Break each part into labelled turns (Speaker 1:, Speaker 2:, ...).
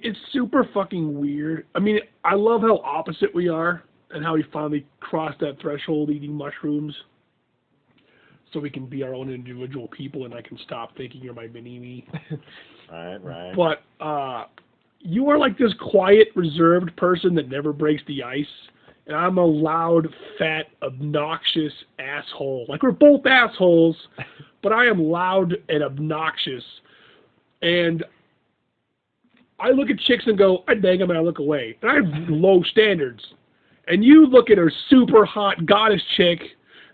Speaker 1: It's super fucking weird. I mean, I love how opposite we are and how we finally crossed that threshold eating mushrooms so we can be our own individual people and I can stop thinking you're my mini-me.
Speaker 2: Right.
Speaker 1: But you are like this quiet, reserved person that never breaks the ice. And I'm a loud, fat, obnoxious asshole. Like, we're both assholes, but I am loud and obnoxious. And I look at chicks and go, I bang them and I look away. And I have low standards. And you look at her super hot goddess chick,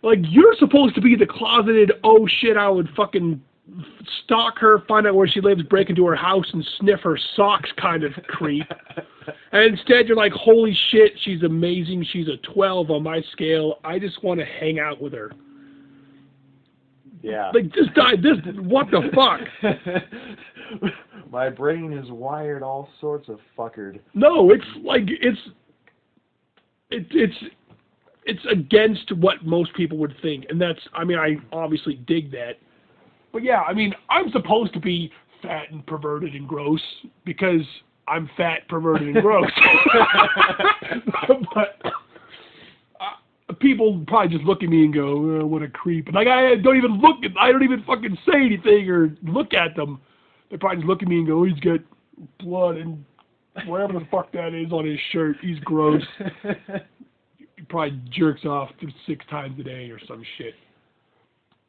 Speaker 1: like you're supposed to be the closeted, oh shit, I would fucking stalk her, find out where she lives, break into her house and sniff her socks kind of creep. And instead you're like, holy shit, she's amazing, she's a 12 on my scale, I just want to hang out with her.
Speaker 2: Yeah.
Speaker 1: Like, what the fuck?
Speaker 2: My brain is wired all sorts of fuckered.
Speaker 1: No, it's like, it's against what most people would think. And that's, I mean, I obviously dig that. But yeah, I mean, I'm supposed to be fat and perverted and gross because I'm fat, perverted, and gross. But people probably just look at me and go, oh, what a creep. And like, I don't even fucking say anything or look at them. They probably just look at me and go, oh, he's got blood and whatever the fuck that is on his shirt. He's gross. He probably jerks off 6 times a day or some shit.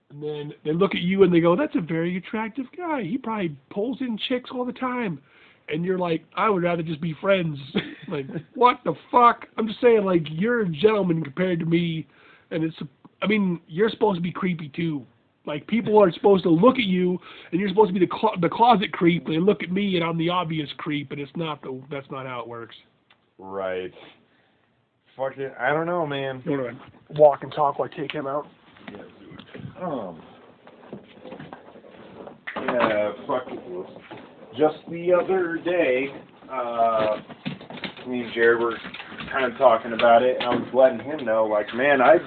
Speaker 1: And then they look at you and they go, that's a very attractive guy. He probably pulls in chicks all the time. And you're like, I would rather just be friends. Like, what the fuck? I'm just saying, like, you're a gentleman compared to me. And it's, I mean, you're supposed to be creepy too. Like, people are supposed to look at you and you're supposed to be the closet creep. And they look at me and I'm the obvious creep. And that's not how it works.
Speaker 2: Right. Fuck it. I don't know, man.
Speaker 1: You want to walk and talk while I take him out?
Speaker 2: Yeah, yeah, fuck it. Just the other day, me and Jared were kind of talking about it, and I was letting him know, like, man, I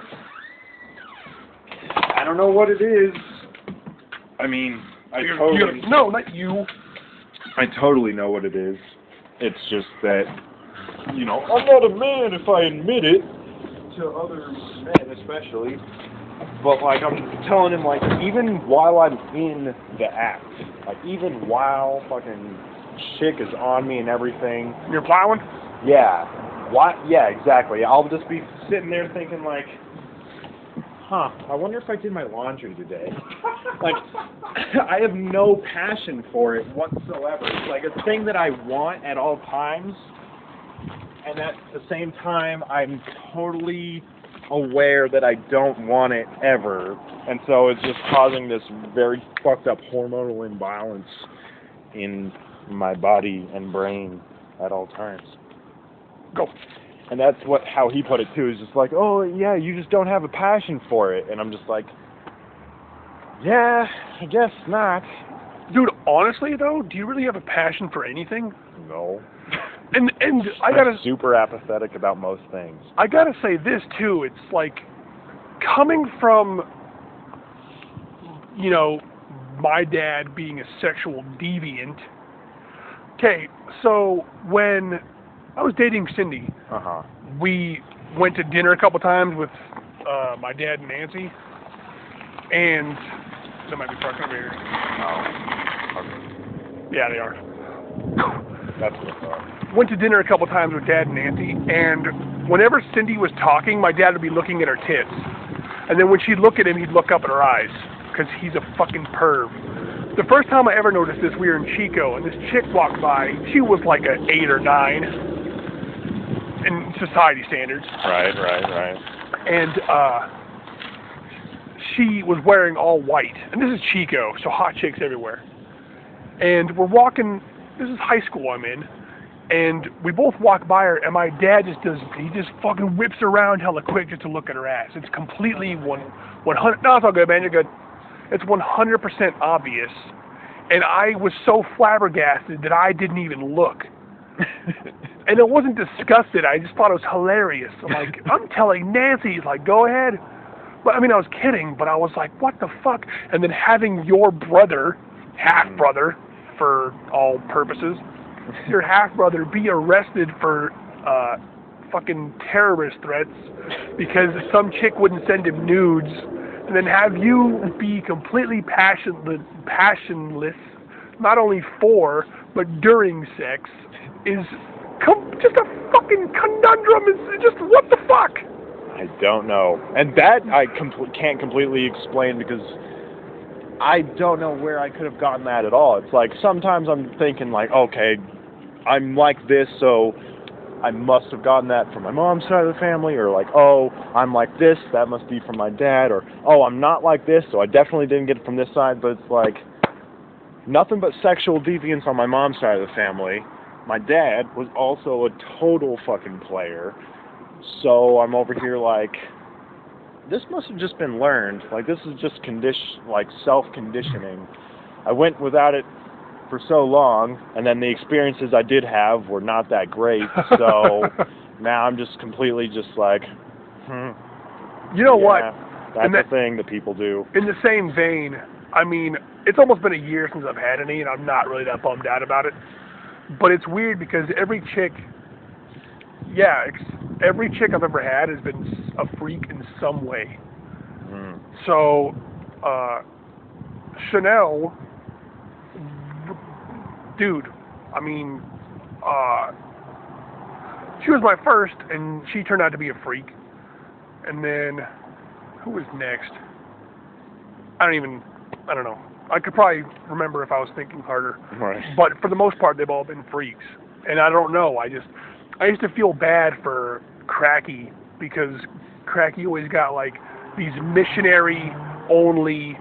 Speaker 2: don't know what it is. I mean,
Speaker 1: no, not you.
Speaker 2: I totally know what it is. It's just that, you know, I'm not a man if I admit it, to other men especially. But, like, I'm telling him, like, even while I'm in the act, like, even while fucking chick is on me and everything.
Speaker 1: You're plowing?
Speaker 2: Yeah. What? Yeah, exactly. I'll just be sitting there thinking, like, huh, I wonder if I did my laundry today. Like, I have no passion for it whatsoever. It's like a thing that I want at all times, and at the same time, I'm totally aware that I don't want it ever, and so it's just causing this very fucked up hormonal imbalance in my body and brain at all times.
Speaker 1: Go.
Speaker 2: And that's how he put it too, is just like, oh yeah, you just don't have a passion for it. And I'm just like, yeah, I guess not.
Speaker 1: Dude, honestly though, do you really have a passion for anything?
Speaker 2: No.
Speaker 1: And
Speaker 2: I'm super apathetic about most things.
Speaker 1: I gotta say this too, it's like, coming from, you know, my dad being a sexual deviant. Okay, so when I was dating Cindy, we went to dinner a couple times with my dad and Nancy, and they might be parking over here.
Speaker 2: Oh. Okay.
Speaker 1: Yeah, they are.
Speaker 2: That's what I thought.
Speaker 1: Went to dinner a couple times with Dad and Nancy, and whenever Cindy was talking, my dad would be looking at her tits. And then when she'd look at him, he'd look up at her eyes, because he's a fucking perv. The first time I ever noticed this, we were in Chico, and this chick walked by. She was like an 8 or 9 in society standards.
Speaker 2: Right.
Speaker 1: And she was wearing all white. And this is Chico, so hot chicks everywhere. And we're walking, this is high school I'm in, and we both walk by her, and my dad he just fucking whips around hella quick just to look at her ass. It's completely 100, no, it's all good, man, you're good. It's 100% obvious. And I was so flabbergasted that I didn't even look. And it wasn't disgusted, I just thought it was hilarious. I'm telling Nancy, he's like, go ahead. But I mean, I was kidding, but I was like, what the fuck? And then having your brother, half-brother, for all purposes, your half-brother be arrested for fucking terrorist threats because some chick wouldn't send him nudes, and then have you be completely passionless, not only for, but during sex, is just a fucking conundrum. It's just, what the fuck?
Speaker 2: I don't know. And that I can't completely explain because I don't know where I could have gotten that at all. It's like sometimes I'm thinking like, okay, I'm like this, so I must have gotten that from my mom's side of the family, or like, oh, I'm like this, that must be from my dad, or oh, I'm not like this, so I definitely didn't get it from this side. But it's like nothing but sexual deviance on my mom's side of the family. My dad was also a total fucking player. So I'm over here like, this must have just been learned. Like, this is just self-conditioning. I went without it for so long, and then the experiences I did have were not that great. So now I'm just completely just like,
Speaker 1: You know what?
Speaker 2: That's the thing that people do.
Speaker 1: In the same vein, I mean, it's almost been a year since I've had any, and I'm not really that bummed out about it. But it's weird because every chick I've ever had has been a freak in some way. So, Chanel, dude, I mean, she was my first, and she turned out to be a freak. And then, who was next? I don't know. I could probably remember if I was thinking harder.
Speaker 2: Right.
Speaker 1: But for the most part, they've all been freaks. And I don't know. I used to feel bad for Cracky because Cracky always got like these missionary only,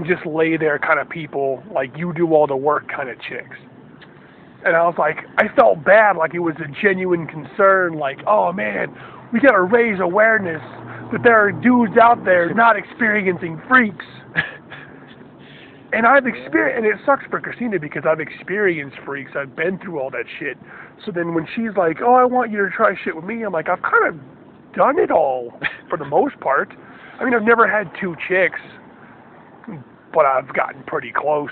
Speaker 1: just lay there kind of people, like you do all the work kind of chicks. And I was like, I felt bad, like it was a genuine concern, like, oh man, we gotta raise awareness that there are dudes out there not experiencing freaks. And I've experienced, and it sucks for Christina because I've experienced freaks. I've been through all that shit. So then when she's like, oh, I want you to try shit with me, I'm like, I've kind of done it all for the most part. I mean, I've never had 2 chicks, but I've gotten pretty close.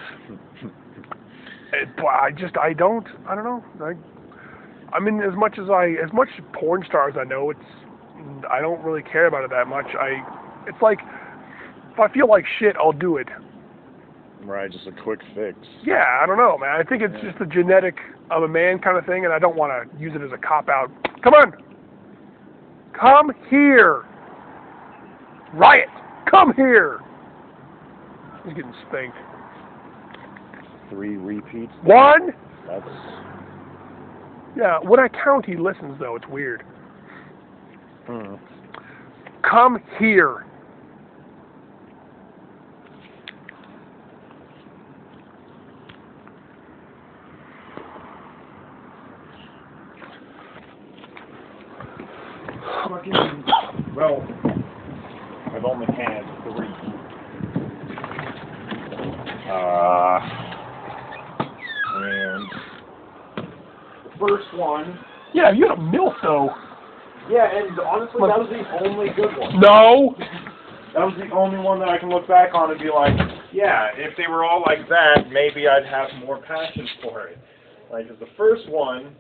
Speaker 1: But I don't know. I mean, as much porn stars I know, I don't really care about it that much. It's like, if I feel like shit, I'll do it.
Speaker 2: Right, just a quick fix.
Speaker 1: Yeah, I don't know, man. I think it's just a genetic of a man kind of thing, and I don't want to use it as a cop-out. Come on! Come here! Riot! Come here! He's getting spanked.
Speaker 2: 3 repeats.
Speaker 1: 1!
Speaker 2: That's...
Speaker 1: Yeah, when I count, he listens, though. It's weird. Come here!
Speaker 2: Well, I've only had 3. And the first one...
Speaker 1: Yeah, you had a MILF, though.
Speaker 2: Yeah, and honestly, that was the only good one.
Speaker 1: No!
Speaker 2: That was the only one that I can look back on and be like, yeah, if they were all like that, maybe I'd have more passion for it. Like, the first one,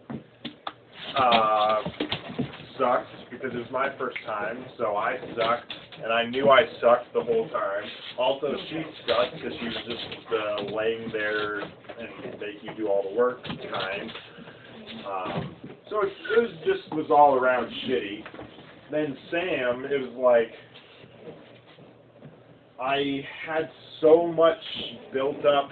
Speaker 2: sucked because it was my first time, so I sucked, and I knew I sucked the whole time. Also, she sucked because she was just laying there and make you do all the work kind. So it was all around shitty. Then Sam, it was like, I had so much built up,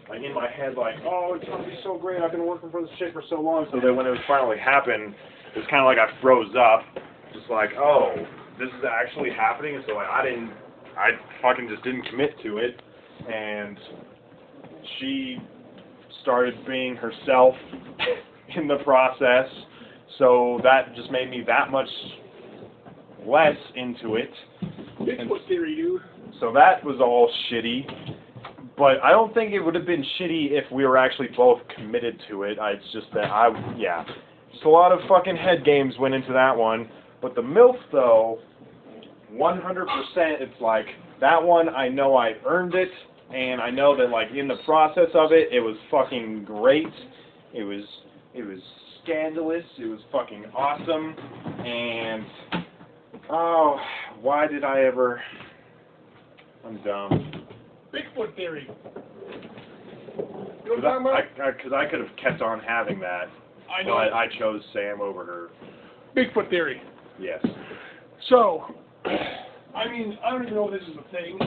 Speaker 2: like in my head, like, oh, it's gonna be so great. I've been working for this shit for so long. So that when it was finally happened, it was kind of like I froze up, just like, oh, this is actually happening. And so like, I fucking just didn't commit to it. And she started being herself in the process. So that just made me that much less into it.
Speaker 1: Bigfoot theory, dude.
Speaker 2: So that was all shitty. But I don't think it would have been shitty if we were actually both committed to it. It's just that just a lot of fucking head games went into that one. But the MILF, though, 100%, it's like, that one, I know I earned it, and I know that, like, in the process of it, it was fucking great, It was scandalous. It was fucking awesome. And oh, why did I ever? I'm dumb.
Speaker 1: Bigfoot theory.
Speaker 2: Because I could have kept on having that.
Speaker 1: I know.
Speaker 2: But I chose Sam over her.
Speaker 1: Bigfoot theory.
Speaker 2: Yes.
Speaker 1: So, I mean, I don't even know if this is a thing.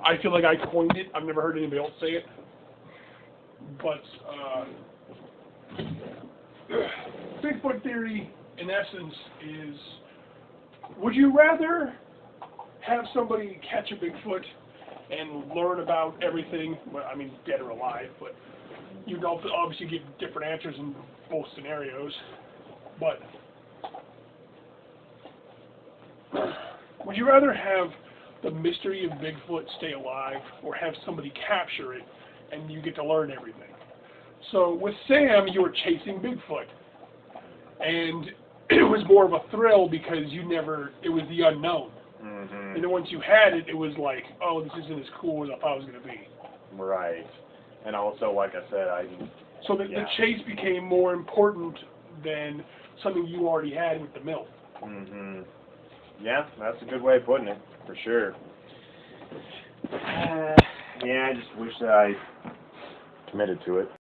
Speaker 1: I feel like I coined it. I've never heard anybody else say it. But, Bigfoot theory, in essence, is, would you rather have somebody catch a Bigfoot and learn about everything, well, I mean, dead or alive, but you'd obviously get different answers in both scenarios, but would you rather have the mystery of Bigfoot stay alive or have somebody capture it and you get to learn everything? So with Sam, you were chasing Bigfoot, and it was more of a thrill because it was the unknown.
Speaker 2: Mm-hmm.
Speaker 1: And then once you had it, it was like, oh, this isn't as cool as I thought it was going to be.
Speaker 2: Right. And also, like I said,
Speaker 1: So the chase became more important than something you already had with the milk.
Speaker 2: Mm-hmm. Yeah, that's a good way of putting it, for sure. Yeah, I just wish that I committed to it.